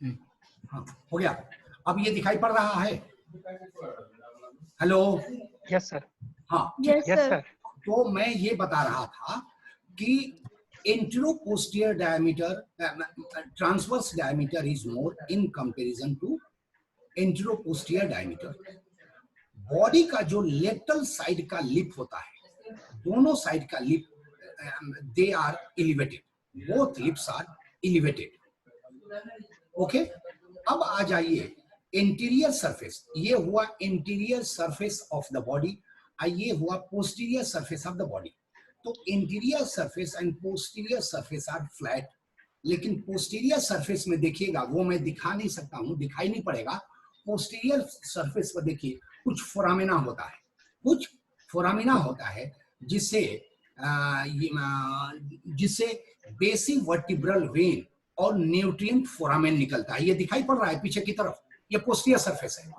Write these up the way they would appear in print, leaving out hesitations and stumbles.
हाँ, हो गया। अब ये दिखाई पड़ रहा है? हेलो? Yes sir. हाँ, यस सर। तो मैं ये बता रहा था कि anteroposterior diameter, transverse diameter is more in comparison to anteroposterior diameter. Body का जो लेटरल साइड का लिप होता है, दोनों साइड का lip they are elevated, both lips are elevated. Okay, अब आ जाइए इंटीरियर सरफेस। ये हुआ anterior surface of the body, ये हुआ posterior surface of the body. तो anterior surface and posterior surface are flat, लेकिन पोस्टीरियर सरफेस में देखिएगा, वो मैं दिखा नहीं सकता हूं, दिखाई नहीं पड़ेगा। पोस्टीरियर सरफेस पर देखिए कुछ फोरामिना होता है, कुछ फोरामिना होता है जिससे जिससे बेसिक वर्टिब्रल वेन और न्यूट्रिएंट फोरामेन निकलता है। ये दिखाई पड़ रहा है पीछे की तरफ, ये पोस्टीरियर सरफेस है।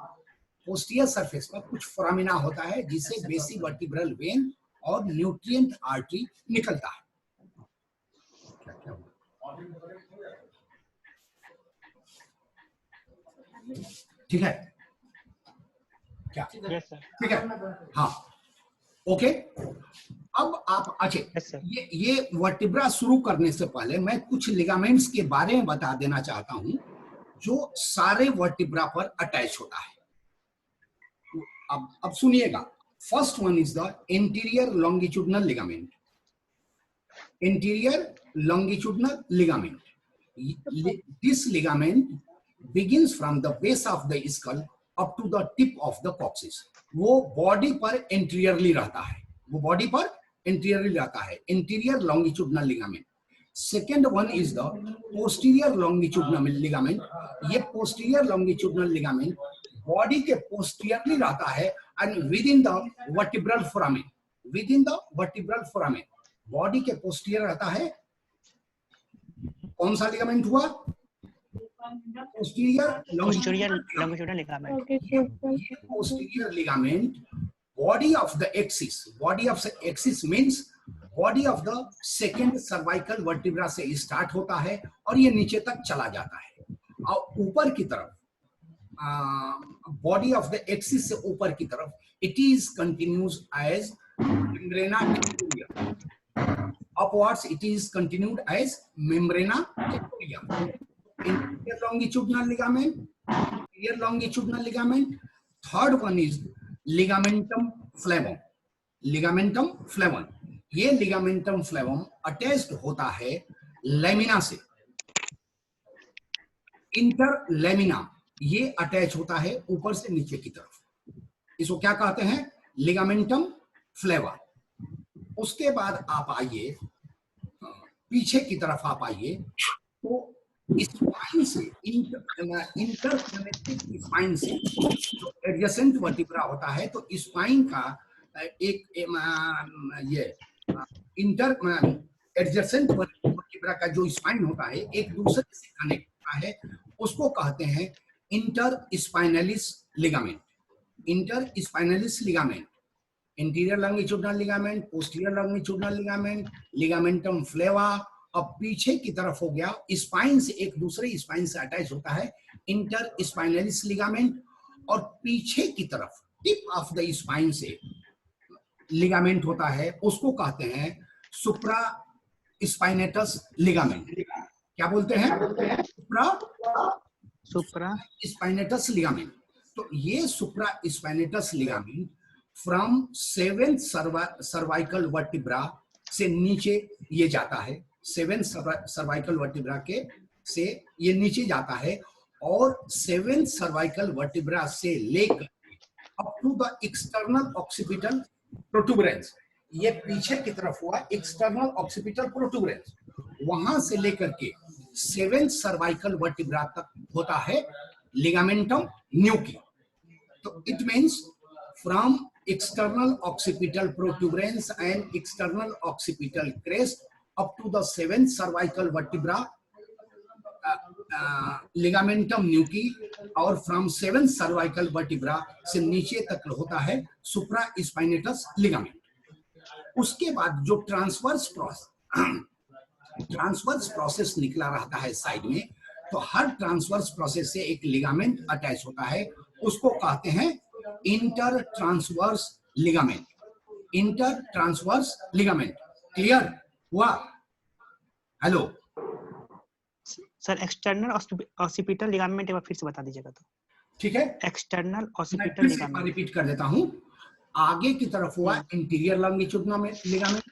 पोस्टीरियर सरफेस पर कुछ फोरामिना होता है जिससे बेसिक वर्टिब्रल वेन और न्यूट्रिएंट आर्टरी निकलता है। क्या ठीक है क्या? ठीक है, हाँ, ओके। अब आप अच्छा, ये वर्टिब्रा शुरू करने से पहले मैं कुछ लिगामेंट्स के बारे में बता देना चाहता हूं जो सारे वर्टिब्रा पर अटैच होता है। अब सुनिएगा, first one is the anterior longitudinal ligament. Anterior longitudinal ligament. This ligament begins from the base of the skull up to the tip of the coccyx. वो बॉडी पर एंटीरियरली रहता है, वो बॉडी पर एंटीरियरली रहता है, interior longitudinal ligament. Second one is the posterior longitudinal ligament. ये posterior longitudinal ligament body के पोस्टीरियरली रहता है and with in the vertebral foramen, with in the vertebral foramen body के पोस्टीरियर रहता है। कौन सा लिगामेंट हुआ? Posterior longitudinal ligament. Posterior ligament body of the axis, body of axis means body of the second cervical vertebra से start होता है और ये नीचे तक चला जाता है। और ऊपर की तरफ बॉडी ऑफ द एक्सिस से ऊपर की तरफ it is continues as membrana tectoria. Upwards it is continued as membrana tecoria. Inferior longitudinal ligament, inferior longitudinal ligament. Third one is ligamentum flavum. Ligamentum flavum. ये ligamentum flavum attached होता है lamina से। इंटरलैमिना ये attach होता है ऊपर से नीचे की तरफ, इसको क्या कहते हैं? लिगामेंटम फ्लेवा। उसके बाद आप आइए पीछे की तरफ, आप आइए तो स्पाइन से इंटरकनेक्टेड स्पाइन से जो एडजेसेंट वर्टिब्रा होता है, तो स्पाइन का एक ये एडजेसेंट वर्टिब्रा का जो स्पाइन होता है एक दूसरे से कनेक्ट होता है, उसको कहते हैं inter spinalis ligament. Inter spinalis ligament, anterior longitudinal ligament, posterior longitudinal ligament, ligamentum flava. अब पीछे की तरफ हो गया, स्पाइन से एक दूसरे स्पाइन से अटैच होता है इंटर स्पाइनलिस लिगामेंट, और पीछे की तरफ टिप ऑफ द स्पाइन से लिगामेंट होता है, उसको कहते हैं सुप्रा स्पाइनेटस लिगामेंट। क्या बोलते हैं? Supra spinatus ligament. तो ये supra spinatus ligament from seventh cervical vertebra से नीचे ये जाता है, सेवेंथ सर्वाइकल वर्टिब्रा के से ये नीचे जाता है, और सेवेंथ सर्वाइकल वर्टिब्रा से लेकर up to the external occipital protuberance, ये पीछे की तरफ हुआ एक्सटर्नल ऑक्सीपिटल प्रोटूबरेंस, वहां से लेकर के सेवेंथ सर्वाइकल वर्टिब्रा तक होता है लिगामेंटम न्यूकी। तो it means from external occipital protuberance and external occipital crest up to the seventh cervical vertebra ligamentum nuchae, और from seventh cervical vertebra से नीचे तक होता है supra spinatus ligament। उसके बाद जो ट्रांसवर्स प्रोसेस निकला रहता है साइड में, तो हर ट्रांसवर्स प्रोसेस से एक लिगामेंट अटैच होता है, उसको कहते हैं inter transverse ligament. Inter transverse ligament clear हुआ? Hello sir external occipital ligament एक बार फिर से बता दीजिएगा तो। ठीक है, एक्सटर्नल मैं ऑसिपिटल फिर से लिगामेंट रिपीट कर देता हूं। आगे की तरफ हुआ इंटीरियर लॉन्गिट्यूडिनल लिगामेंट,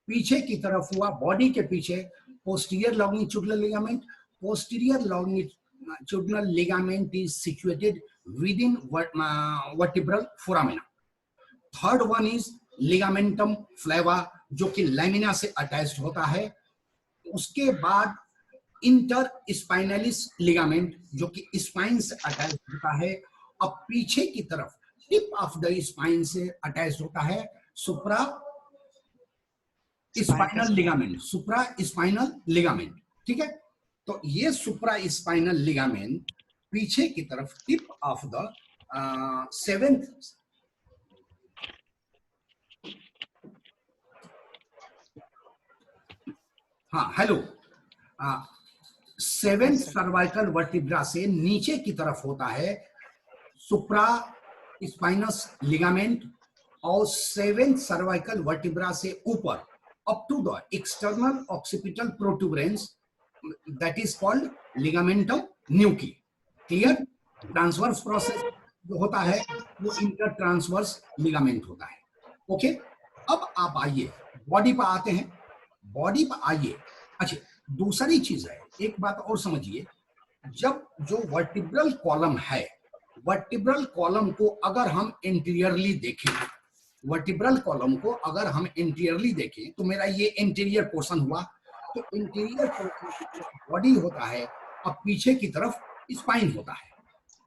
पीछे की तरफ हुआ बॉडी के पीछे posterior longitudinal ligament. Posterior longitudinal ligament is situated within vertebral foramina. Third one is ligamentum flava, जो कि लैमिना से अटैच्ड होता है। उसके बाद इंटर स्पाइनलिस लिगामेंट, जो कि स्पाइन से अटैच होता है। अब पीछे की तरफ टिप ऑफ द स्पाइन से अटैच होता है सुप्रा स्पाइनल लिगामेंट। सुप्रा स्पाइनल लिगामेंट, ठीक है। तो ये सुप्रा स्पाइनल लिगामेंट पीछे की तरफ टिप ऑफ द सेवेंथ, हाँ हेलो, सेवेंथ सर्वाइकल वर्टिब्रा से नीचे की तरफ होता है सुप्रा स्पाइनस लिगामेंट, और सेवेंथ सर्वाइकल वर्टिब्रा से ऊपर up to the external occipital protuberance, that is called ligamentum nuchae. Clear? Transverse process जो होता है वो इंटर ट्रांसवर्स लिगामेंट होता है। ओके, अब आप आइए बॉडी पर आते हैं। बॉडी पर आइए। अच्छा, दूसरी चीज है, एक बात और समझिए, जब जो वर्टिब्रल कॉलम है, वर्टिब्रल कॉलम को अगर हम इंटीरियरली देखें, वर्टिब्रल कॉलम को अगर हम इंटीरियरली देखें, तो मेरा ये इंटीरियर पोर्शन हुआ, तो इंटीरियर पोर्शन बॉडी होता है, अब पीछे की तरफ स्पाइन होता है,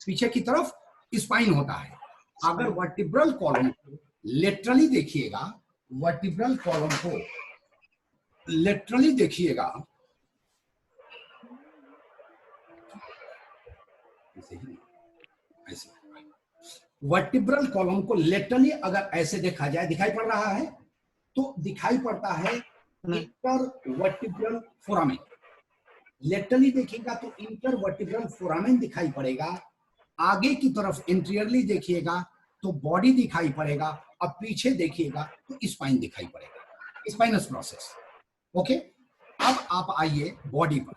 पीछे की तरफ स्पाइन होता है। अगर वर्टिब्रल कॉलम को लेटरली देखिएगा, वर्टिब्रल कॉलम को लेटरली देखिएगा, ऐसे वर्टिब्रल कॉलम को लेटरली अगर ऐसे देखा जाए, दिखाई पड़ रहा है? तो दिखाई पड़ता है इंटर वर्टिब्रल फोरामेन। लेटरली देखिएगा तो इंटर वर्टिब्रल फोरामेन दिखाई पड़ेगा। आगे की तरफ इंटीरियरली देखिएगा तो बॉडी दिखाई पड़ेगा, अब पीछे देखिएगा तो स्पाइन दिखाई पड़ेगा, स्पाइनस प्रोसेस। ओके, अब आप आइए बॉडी पर,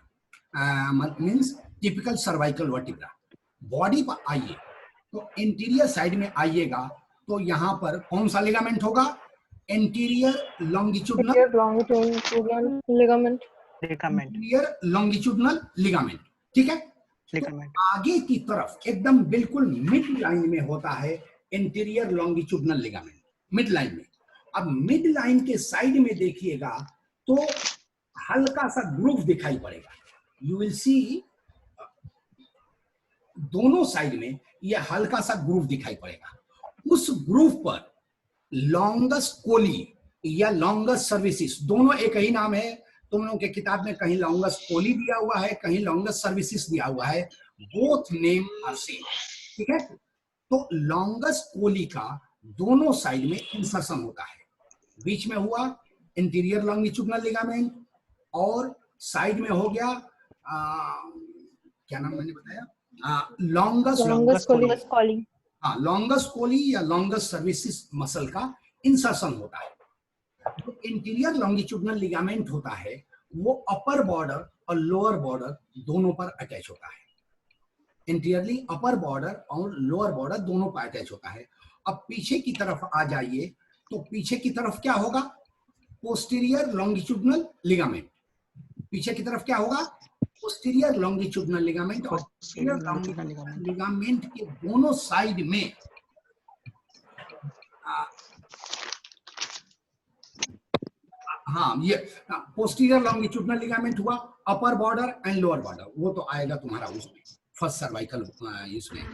means typical cervical vertebra. Body पर आइए तो इंटीरियर साइड में आइएगा तो यहाँ पर कौन सा लिगामेंट होगा? Interior longitudinal ligament, interior longitudinal ligament, ठीक है। तो आगे की तरफ एकदम बिल्कुल मिड लाइन में होता है interior longitudinal ligament, mid line में। अब मिड लाइन के साइड में देखिएगा तो हल्का सा ग्रूव दिखाई पड़ेगा। यू विल सी दोनों साइड में ये हल्का सा ग्रूव दिखाई पड़ेगा। उस ग्रूव पर लॉन्गस कोली या लॉन्गस सर्विसेस, दोनों एक ही नाम है। तुम लोगों के किताब में कहीं लॉन्गस कोली दिया हुआ है, कहीं लॉन्गस सर्विसेस दिया हुआ है, बोथ नेम आर सेम, ठीक है। तो लॉन्गस कोली का दोनों साइड में इंसर्शन होता है। बीच में हुआ इंटीरियर लॉन्गिट्यूडिनल लिगामेंट, और साइड में हो गया क्या नाम मैंने बताया? लॉन्गस कोली। हाँ, लॉन्गस कोली या लॉन्गस सर्विसेस मसल का इंसर्शन होता है। जो इंटीरियर लॉन्गिट्यूडिनल लिगामेंट होता है वो अपर बॉर्डर और लोअर बॉर्डर दोनों पर अटैच होता है। इंटीरियरली अपर बॉर्डर और लोअर बॉर्डर दोनों पर अटैच होता है। अब पीछे की तरफ आ जाइए तो पीछे की तरफ क्या होगा? Posterior longitudinal ligament. पीछे की तरफ क्या होगा? Posterior longitudinal ligament. और लिगामेंट के दोनों साइड में हाँ, ये पोस्टीरियर लॉन्गिट्यूडिनल लिगामेंट हुआ, upper border and lower border, वो तो आएगा तुम्हारा उसमें फर्स्ट सर्वाइकल इसमें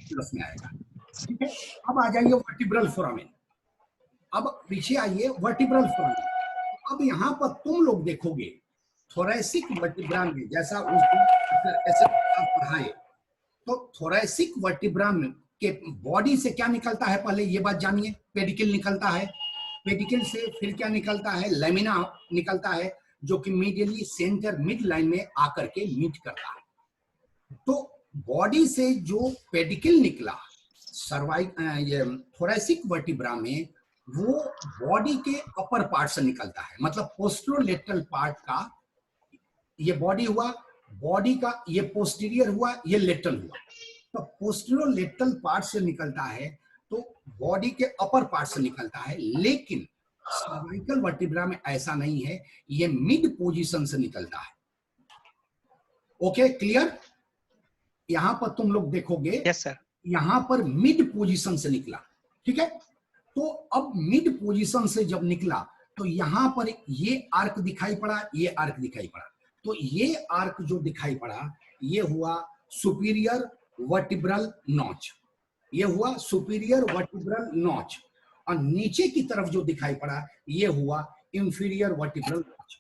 प्लस में आएगा, ठीक है। अब आ जाइए वर्टिब्रल फोरामेन। अब पीछे आइए वर्टिब्रल फोरामेन। अब यहाँ पर तुम लोग देखोगे थोरैसिक वर्टिब्रा में, जैसा उस दिन ऐसे पढ़ाए, तो थोरैसिक वर्टिब्रा में के बॉडी से क्या निकलता है पहले ये बात जानिए। पेडिकल निकलता है, पेडिकल से फिर क्या निकलता है? लैमिना निकलता है, जो कि मीडियली सेंटर मिड लाइन में आकर के मीट करता है। तो बॉडी से जो पेडिकल निकला ये थोरैसिक वर्टिब्रा में, वो बॉडी के अपर पार्ट से निकलता है, मतलब पोस्टेरोलेटरल पार्ट का ये बॉडी हुआ, बॉडी का ये पोस्टीरियर हुआ, ये लेटरल हुआ। तो पोस्टेरोलेटरल पार्ट से निकलता है तो बॉडी के अपर पार्ट से निकलता है, लेकिन सर्वाइकल वर्टिब्रा में ऐसा नहीं है, ये मिड पोजीशन से निकलता है। Okay, clear? यहां पर तुम लोग देखोगे, यस सर, यहां पर मिड पोजीशन से निकला, ठीक है। तो अब मिड पोजीशन से जब निकला तो यहां पर ये आर्क दिखाई पड़ा, ये आर्क दिखाई पड़ा। तो ये आर्क जो दिखाई पड़ा ये हुआ सुपीरियर वर्टिब्रल नॉच, ये हुआ सुपीरियर वर्टिब्रल नॉच, और नीचे की तरफ जो दिखाई पड़ा ये हुआ इंफीरियर वर्टिब्रल नॉच।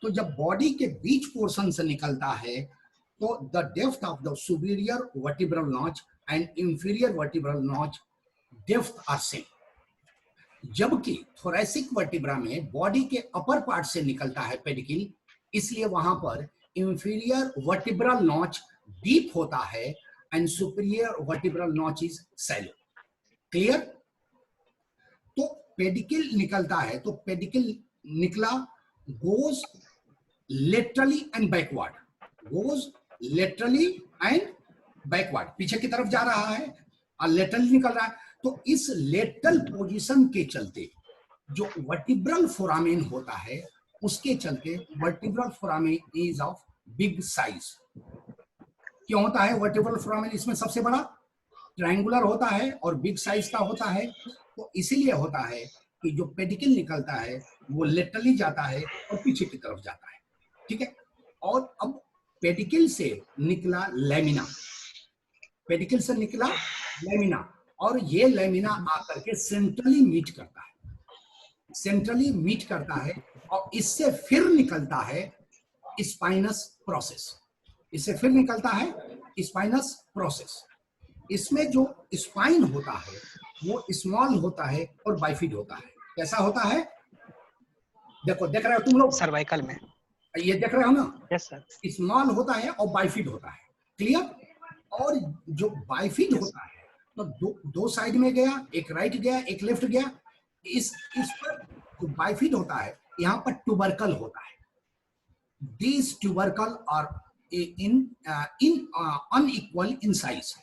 तो जब बॉडी के बीच पोर्शन से निकलता है तो the depth of the superior vertebral notch and inferior vertebral notch depth are same. जबकि थोरैसिक वर्टिब्रा में बॉडी के अपर पार्ट से निकलता है पेडिकल, इसलिए वहां पर इंफीरियर वर्टिब्रल नॉच डीप होता है and superior vertebral notch is shallow. Clear? तो पेडिकल निकलता है, तो पेडिकल निकला, goes laterally and backward, goes laterally and backward, पीछे की तरफ जा रहा है और लेटरली निकल रहा है। तो इस लेटरल पोजीशन के चलते जो वर्टिब्रल फोरामेन होता है, उसके चलते vertebral foramen is of big size. क्यों होता है वर्टिब्रल फोरामेन इसमें सबसे बड़ा? ट्रायंगुलर होता है और बिग साइज का होता है। तो इसीलिए होता है कि जो पेडिकल निकलता है वो लेटरली जाता है और पीछे की तरफ जाता है, ठीक है। और अब पेडिकल से निकला लैमिना, पेडिकल से निकला लैमिना, और ये लैमिना आकर के सेंट्रली मीट करता है, सेंट्रली मीट करता है, और इससे फिर निकलता है स्पाइनस प्रोसेस, इससे फिर निकलता है स्पाइनस प्रोसेस। इसमें जो स्पाइन होता है वो स्मॉल होता है और बाइफिड होता है। कैसा होता है? देखो, देख रहे हो तुम लोग सर्वाइकल में, ये देख रहे हो ना? यस सर, स्मॉल होता है और बाइफिड होता है। क्लियर? और जो बाइफिड होता है तो दो साइड में गया, एक राइट गया एक लेफ्ट गया। इस पर जो बाइफिड होता है यहाँ पर ट्यूबरकल होता है। These tubercle are unequal in size।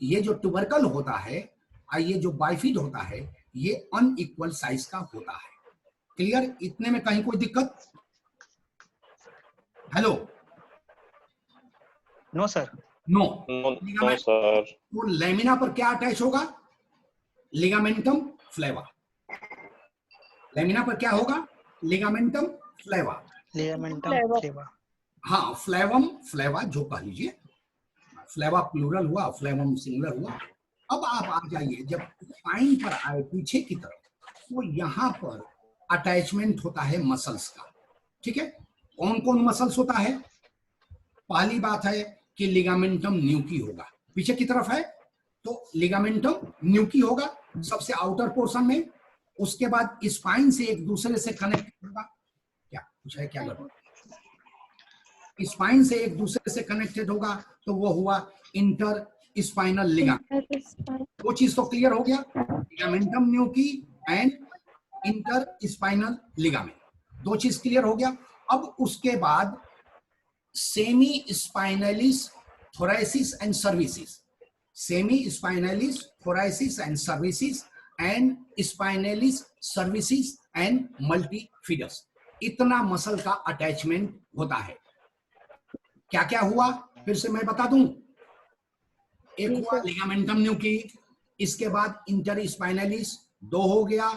ये जो ट्यूबरकल होता है और ये जो बाइफिड होता है ये अनइक्वल साइज का होता है। क्लियर? इतने में कहीं कोई दिक्कत? Hello? No sir, no no sir. तो लैमिना पर क्या अटैच होगा? लिगामेंटम फ्लेवा। लैमिना पर क्या होगा? लिगामेंटम फ्लेवा। लिगामेंटम फ्लेवा, हाँ, फ्लेवम फ्लेवा जो कह लीजिए, फ्लेवा प्लूरल हुआ, फ्लेवम सिंगुलर हुआ। अब आप आ जाइए, जब स्पाइन पर आए पीछे की तरफ, तो यहाँ पर अटैचमेंट होता है मसल्स का, ठीक है। कौन कौन मसल्स होता है? पहली बात है कि लिगामेंटम न्यूकी होगा, पीछे की तरफ है तो लिगामेंटम न्यूकी होगा सबसे आउटर पोर्शन में। उसके बाद स्पाइन से एक दूसरे से कनेक्ट होगा, क्या कुछ है क्या गड़बड़? स्पाइन से एक दूसरे से कनेक्टेड होगा तो वो हुआ इंटर स्पाइनल लिगामेंट। वो चीज तो क्लियर हो गया, ligamentum nuchae and inter spinal ligament, दो चीज क्लियर हो गया। अब उसके बाद semi spinalis thoracic and cervicis, semi spinalis thoracic and cervicis and spinalis cervicis and multifidus। इतना मसल का अटैचमेंट होता है। क्या क्या हुआ फिर से मैं बता दूं। एक हुआ लिगामेंटम न्यूकी, इसके बाद इंटर स्पाइनलिस, दो हो गया,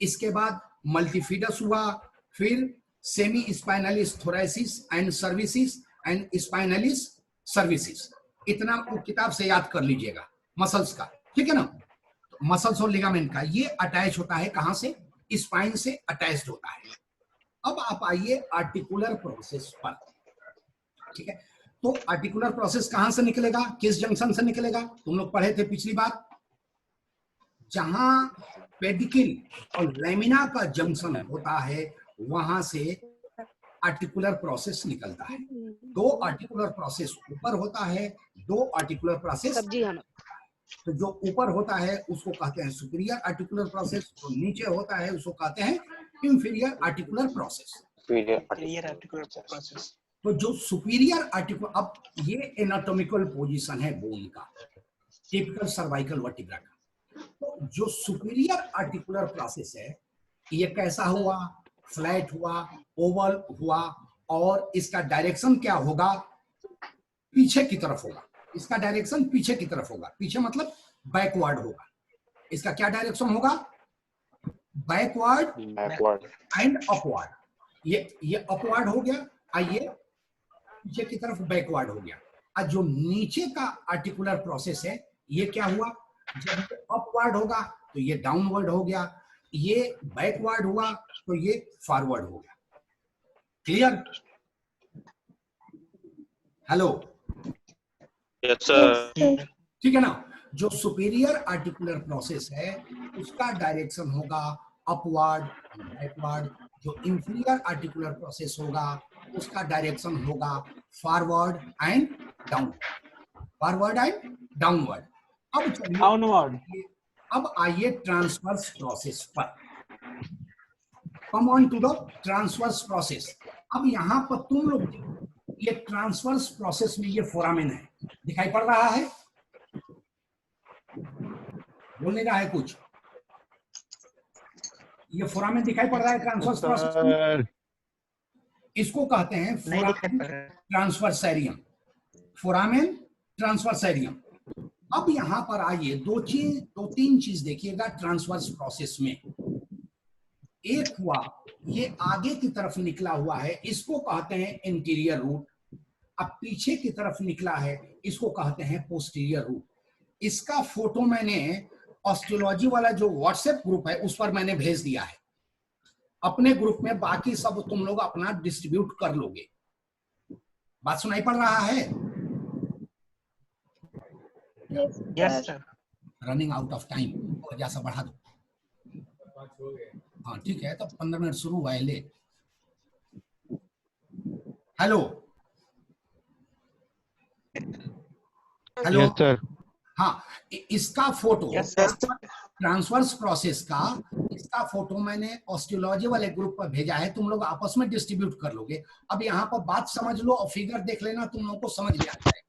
इसके बाद मल्टीफिडस हुआ, फिर semi spinalis thoracis and cervicis and spinalis cervicis. इतना वो किताब से याद कर लीजिएगा मसल्स का, ठीक है ना। तो मसल्स और लिगामेंट का ये अटैच होता है, कहां से? स्पाइन से अटैच्ड होता है। अब आप आइए आर्टिकुलर प्रोसेस पर, ठीक है। तो आर्टिकुलर प्रोसेस कहां से निकलेगा, किस जंक्शन से निकलेगा? तुम लोग पढ़े थे पिछली बार, जहां पेडिकल और लैमिना का जंक्शन होता है वहां से आर्टिकुलर प्रोसेस निकलता है। 2 आर्टिकुलर प्रोसेस ऊपर होता है, 2 आर्टिकुलर प्रोसेस। सब्जी हम तो जो ऊपर होता है उसको कहते हैं सुपीरियर आर्टिकुलर प्रोसेस, जो नीचे होता है उसको कहते हैं inferior articular process. Inferior articular process. तो जो सुपीरियर आर्टिकुलर, अब ये एनाटॉमिकल पोजीशन है बोन का, टिपिकल सर्वाइकल वर्टिब्रा का। तो जो सुपीरियर आर्टिकुलर प्रोसेस है ये कैसा हुआ, फ्लैट हुआ, ओवल हुआ, और इसका डायरेक्शन क्या होगा, पीछे की तरफ होगा। इसका डायरेक्शन पीछे की तरफ होगा, पीछे मतलब बैकवर्ड होगा। इसका क्या डायरेक्शन होगा, बैकवर्ड एंड अपवर्ड। ये अपवर्ड हो गया, आइए पीछे की तरफ बैकवर्ड हो गया। और जो नीचे का आर्टिकुलर प्रोसेस है ये क्या हुआ, जब अपवर्ड होगा तो ये डाउनवर्ड हो गया, ये बैकवर्ड हुआ तो ये फॉरवर्ड हो गया। क्लियर? Hello, yes sir. ठीक है ना। जो सुपीरियर आर्टिकुलर प्रोसेस है उसका डायरेक्शन होगा अपवर्ड, बैकवर्ड। जो इंफीरियर आर्टिकुलर प्रोसेस होगा उसका डायरेक्शन होगा forward and downward, forward and downward. अब चलिए Downward. अब आइए ट्रांसवर्स प्रोसेस पर। Come on to the transverse process. अब यहाँ पर तुम लोग देखो, ये ट्रांसवर्स प्रोसेस में ये फोरामेन है, दिखाई पड़ रहा है? बोल नहीं रहा है कुछ? ये फोरामेन दिखाई पड़ रहा है ट्रांसवर्स प्रोसेस में? इसको कहते हैं नहीं दिखाई फोरामेन पड़ रहा है। ट्रांसवर्सैरियम, फोरामेन ट्रांसवर्सैरियम। अब यहां पर आइए दो तीन चीज देखिएगा ट्रांसवर्स प्रोसेस में। एक हुआ ये आगे की तरफ निकला हुआ है, इसको कहते हैं इंटीरियर रूट। अब पीछे की तरफ निकला है इसको कहते हैं पोस्टीरियर रूट। इसका फोटो मैंने ऑस्टियोलॉजी वाला जो व्हाट्सएप ग्रुप है उस पर मैंने भेज दिया है अपने ग्रुप में, बाकी सब तुम लोग अपना डिस्ट्रीब्यूट कर लोगे। बात सुनाई पड़ रहा है? Yes sir. Running out of time, और जैसा बढ़ा दो। हाँ ठीक है, तो 15 मिनट शुरू हुआ है, ले। Hello hello, yes sir. हाँ इसका photo Yes sir. Transverse process का, इसका फोटो मैंने ऑस्टियोलॉजी वाले ग्रुप पर भेजा है, तुम लोग आपस में डिस्ट्रीब्यूट कर लोगे। अब यहाँ पर बात समझ लो और फिगर देख लेना, तुम लोगों को समझ में आ जाएगा।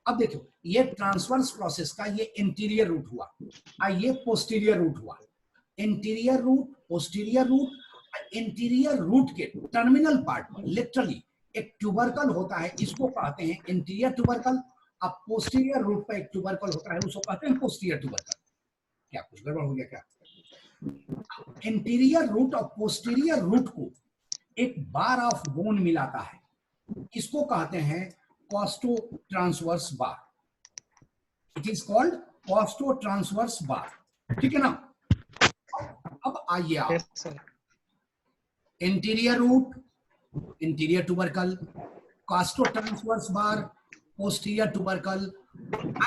अब देखो ये ट्रांसवर्स प्रोसेस का ये इंटीरियर रूट हुआ और ये पोस्टीरियर रूट हुआ। Anterior root, posterior root. Anterior root के टर्मिनल पार्ट पर लिटरली एक ट्यूबरकल होता है, इसको कहते हैं इंटीरियर ट्यूबरकल। अब पोस्टीरियर रूट पर एक ट्यूबरकल होता है, उसको कहते हैं पोस्टीरियर ट्यूबरकल। क्या कुछ गड़बड़ हो गया क्या? इंटीरियर रूट और पोस्टीरियर रूट को एक बार ऑफ बोन मिलाता है, इसको कहते हैं costo transverse bar. It is called costo transverse bar, ठीक है ना। अब आइए आप, Yes sir. Anterior root, anterior tubercle, costo transverse bar, posterior tubercle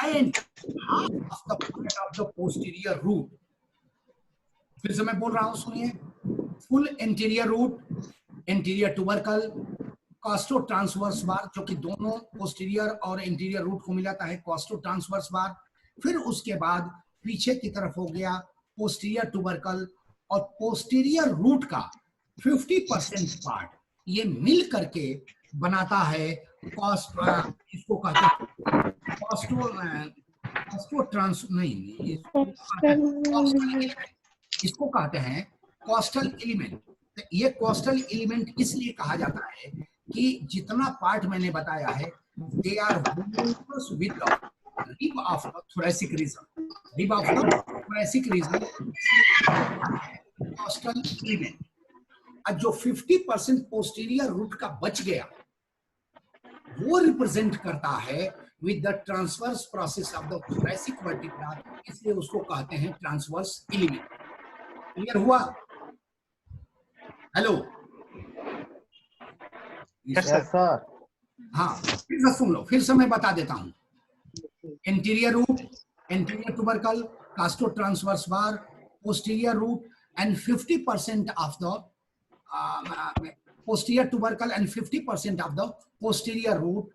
and half the part of the posterior root। फिर से मैं बोल रहा हूं, सुनिए। Full anterior root, anterior tubercle, costo transverse bar, जो कि दोनों पोस्टीरियर और इंटीरियर रूट को मिलाता है, कॉस्टो ट्रांसवर्स बार। फिर उसके बाद पीछे की तरफ हो गया पोस्टीरियर ट्यूबरकल, और पोस्टीरियर रूट का 50% पार्ट ये मिल करके बनाता है इसको कहते हैं कॉस्टो ट्रांस नहीं, इसको कहते हैं कॉस्टल एलिमेंट। तो ये कॉस्टल एलिमेंट इसलिए कहा जाता है कि जितना पार्ट मैंने बताया है they are homologous with the rib of the thoracic region, rib of the thoracic region costal element. और जो 50% पोस्टीरियर रूट का बच गया वो रिप्रेजेंट करता है with the transverse process of the thoracic vertebra, इसलिए उसको कहते हैं ट्रांसवर्स एलिमेंट। क्लियर हुआ? Hello Yes sir. हाँ फिर से सुन लो, फिर से मैं बता देता हूँ। Anterior root, anterior tubercle, costo transverse bar, posterior root and 50% of the posterior tubercle and 50% of the posterior root,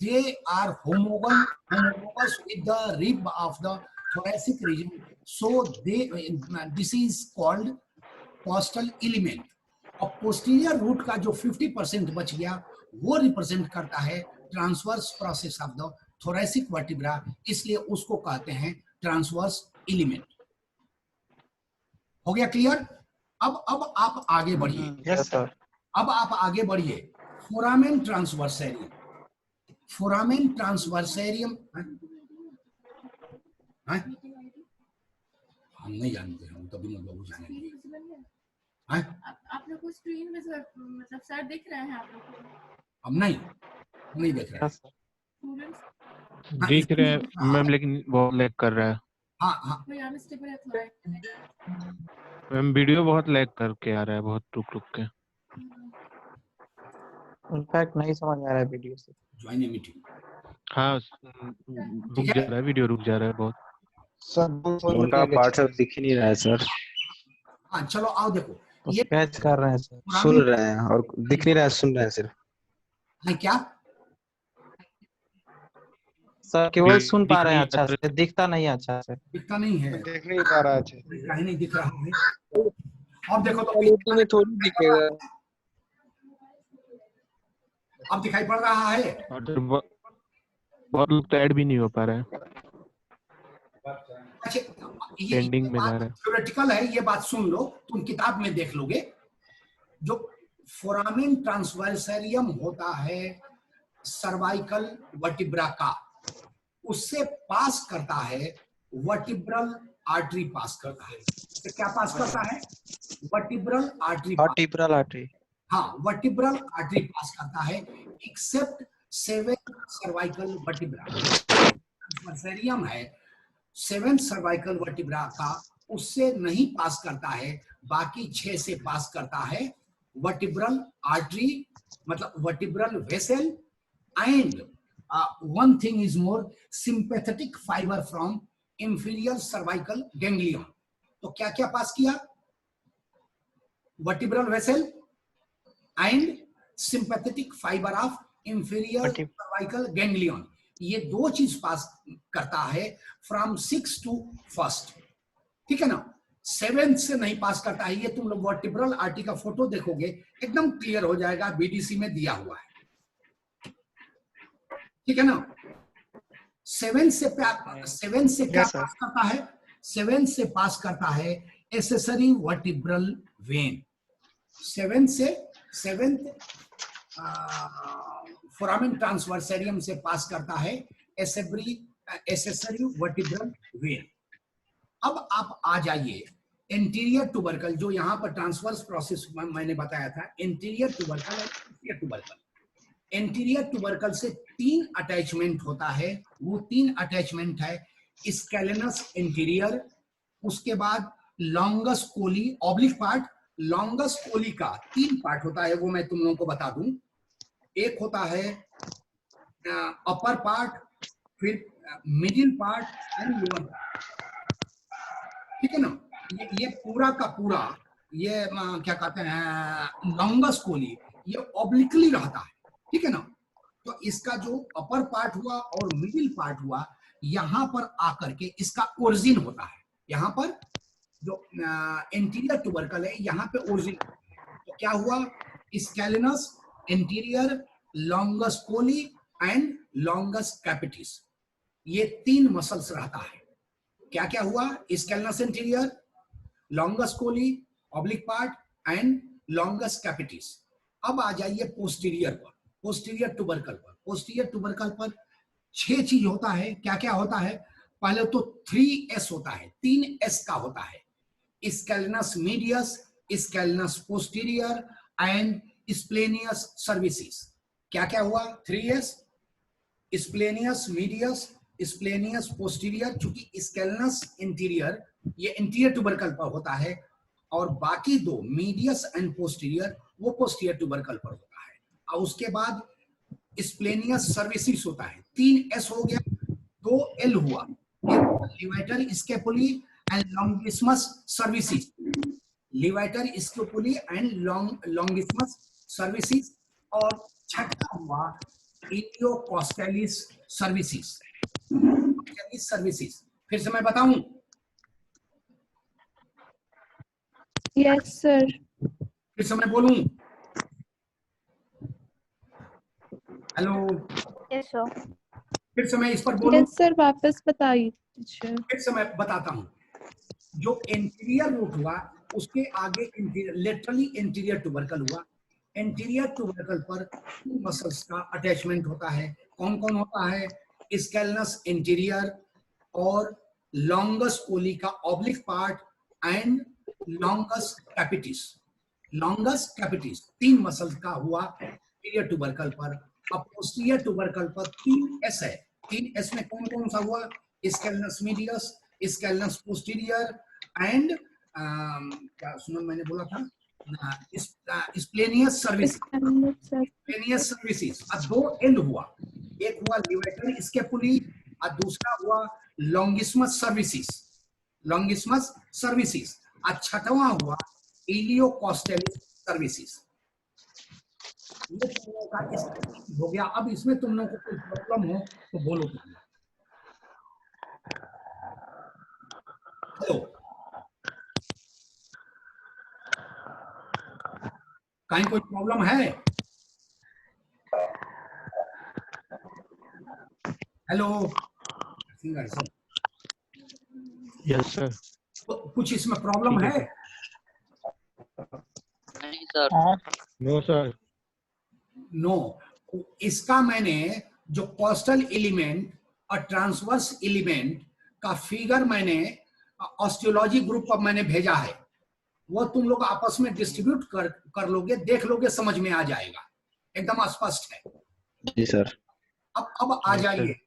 they are homologous with the rib of the thoracic region, so this is called costal element. और posterior root का जो 50% बच गया वो represent करता है transverse process of the thoracic vertebra, इसलिए उसको कहते हैं ट्रांसवर्स एलिमेंट। हो गया क्लियर? अब आप आगे बढ़िए। Yes sir. अब आप आगे बढ़िए। फोरामेन ट्रांसवर्सेरियम, फोरामेन ट्रांसवर्सेरियम हम नहीं जानते, हम तभी लोग जानेंगे। आप लोग को स्क्रीन में सर मतलब सर दिख रहे हैं आप लोग को? हम नहीं देख रहे हैं। स्टूडेंट्स दिख रहे हैं मैम, लेकिन बहुत लैग कर रहा है। हाँ कोई अनस्टेबल है थोड़ा। मैम वीडियो बहुत लैग करके आ रहा है, बहुत रुक के। इनफैक्ट नहीं समझ आ रहा है वीडियो से। Join meeting. हाँ रुक जा रहा है, वीडियो रुक जा रहा है बहुत। सर उनका पार्ट सब दिख ही नहीं रहा है सर। हाँ चलो आओ देखो, ये स्केच कर रहे हैं सर। सुन रहे हैं और दिख नहीं रहा है, सुन रहे हैं सिर्फ। है क्या? सर केवल सुन पा दिख रहे हैं नहीं अच्छा रहा से, दिखता नहीं है अच्छा से। दिखता नहीं है, देख नहीं पा रहा है। कहीं नहीं दिख रहा है। और देखो तो तुम्हें थोड़ी दिखेगा। अब दिखाई पड़ रहा है। और बहुत लोग तो ऐड भी नहीं हो पा रहे हैं, अच्छा ये पेंडिंग में जा रहा है। थ्योरेटिकल है, ये बात सुन लो, तुम किताब में देख लोगे। जो फोरामेन ट्रांसवर्सेरियम होता है सर्वाइकल वर्टिब्रा का, उससे पास करता है वर्टिब्रल आर्टरी पास करता है। तो क्या पास करता है? Vertebral artery. Vertebral artery. हाँ, वर्टिब्रल आर्टरी पास करता है, एक्सेप्ट 7 सर्वाइकल वर्टिब्रा। ट्रांसवर्सेरियम है 7 सर्वाइकल वर्टिब्रा का, उससे नहीं पास करता है, बाकी 6 से पास करता है वर्टिब्रल आर्टरी, मतलब vertebral vessel, and one thing is more, sympathetic fiber from inferior cervical ganglion। तो क्या क्या पास किया? vertebral vessel and sympathetic fiber of inferior cervical ganglion, ये दो चीज पास करता है from 6 to 1st। ठीक है ना? 7th से नहीं पास करता है। ये तुम लोग वर्टिब्रल आर्टरी का फोटो देखोगे एकदम क्लियर हो जाएगा, बीडीसी में दिया हुआ है। ठीक है ना? 7 से क्या पास करता है? 7 से पास करता है accessory vertebral vein. 7th foramen transversarium से पास करता है एसेसरी वर्टिब्रल वेन। अब आप आ जाइए इंटीरियर टुबरकल, जो यहाँ पर ट्रांसवर्स प्रोसेस मैंने बताया था, इंटीरियर टुबरकल और एक्सटीरियर टुबरकल। इंटीरियर टुबरकल से 3 अटैचमेंट होता है, वो 3 अटैचमेंट है स्कैलेनस इंटीरियर, उसके बाद longus colli oblique part. Longus colli का 3 पार्ट होता है, वो मैं तुम लोगों को बता दूं। एक होता है अपर पार्ट, फिर middle part and lower part. ठीक है ना? ये पूरा का पूरा ये क्या कहते हैं लॉन्गस कोली, ये ऑब्लिकली रहता है। ठीक है ना? तो इसका जो अपर पार्ट हुआ और मिडिल पार्ट हुआ, यहां पर आकर के इसका ओरिजिन होता है। यहां पर जो इंटीरियर टुबरकल है, यहां पे ओरिजिन। तो क्या हुआ? Scalenus anterior, longus colli and longus capitis, ये 3 मसल्स रहता है। क्या क्या हुआ? Scalenus anterior, longus colli oblique part and longus capitis. अब आ जाइए पोस्टीरियर पर, पोस्टीरियर टुबरकल पर। पोस्टीरियर टुबरकल पर 6 चीज होता है। क्या क्या होता है? पहले तो 3S होता है, 3S का होता है। स्कैलेनस मीडियस, स्कैलेनस पोस्टीरियर एंड स्प्लेनियस सर्विसेज। क्या क्या हुआ? 3S, स्प्लेनियस medius, स्प्लेनियस posterior. चूंकि स्कैलेनस इंटीरियर ये इंटीरियर टुबरकल पर होता है, और बाकी 2 मीडियस एंड पोस्टीरियर वो पोस्टीरियर टुबरकल पर होता है। और उसके बाद स्प्लेनियस सर्विसेज होता है। 3S हो गया, 2L हुआ, levator scapulae and longissimus cervicis. Levator scapulae and longissimus cervicis और छठा हुआ इलियोकोस्टैलिस सर्विसेज। सर्विसेज फिर से मैं बताऊं? Yes sir. फिर से मैं बोलूं? Hello, yes sir. फिर से मैं इस पर बोलूं? यस सर, वापस बताइए टीचर। फिर से मैं बताता हूं। जो एंटीरियर रूट हुआ उसके आगे लेटरली एंटीरियर ट्यूबरकल हुआ। एंटीरियर ट्यूबरकल पर मसल्स का अटैचमेंट होता है। कौन कौन होता है? स्केलनस एंटीरियर और लॉन्गस कोली का oblique part and longus capitis. Longus capitis 3 muscles का हुआ एंटीरियर ट्यूबरकल पर। अब पोस्टीरियर ट्यूबरकल पर 3S है। 3S में कौन कौन सा हुआ? स्केलनस मीडियस, स्केलनस पोस्टीरियर एंड क्या सुनो मैंने बोला था, स्प्लेनियस सर्विस। स्प्लेनियस सर्विसेज। अब 2L हुआ, एक हुआ लिवेटर स्केपुली और दूसरा हुआ लॉन्गिस्मस सर्विसेज। लॉन्गिस्मस सर्विसेज। और छठवां हुआ इलियोकोस्टैलिस सर्विसेज। ये तुम लोगों का इस हो गया। अब इसमें तुम लोगों को कोई प्रॉब्लम हो तो बोलो। हेलो, कहीं कोई प्रॉब्लम है? Hello singer sir, yes sir. कुछ इसमें प्रॉब्लम ठीक है? है नहीं सर। No sir. नो। इसका मैंने जो कोस्टल एलिमेंट और ट्रांसवर्स एलिमेंट का फिगर मैंने ऑस्टियोलॉजी ग्रुप पर मैंने भेजा है, वो तुम लोग आपस में डिस्ट्रीब्यूट कर लोगे, देख लोगे, समझ में आ जाएगा, एकदम स्पष्ट है। जी सर। अब आ जाइए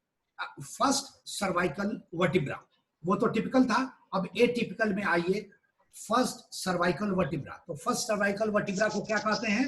फर्स्ट सर्वाइकल वर्टिब्रा। वो तो टिपिकल था, अब ए टिपिकल में आइए। First cervical vertebra. तो फर्स्ट सर्वाइकल वर्टिब्रा को क्या कहते हैं?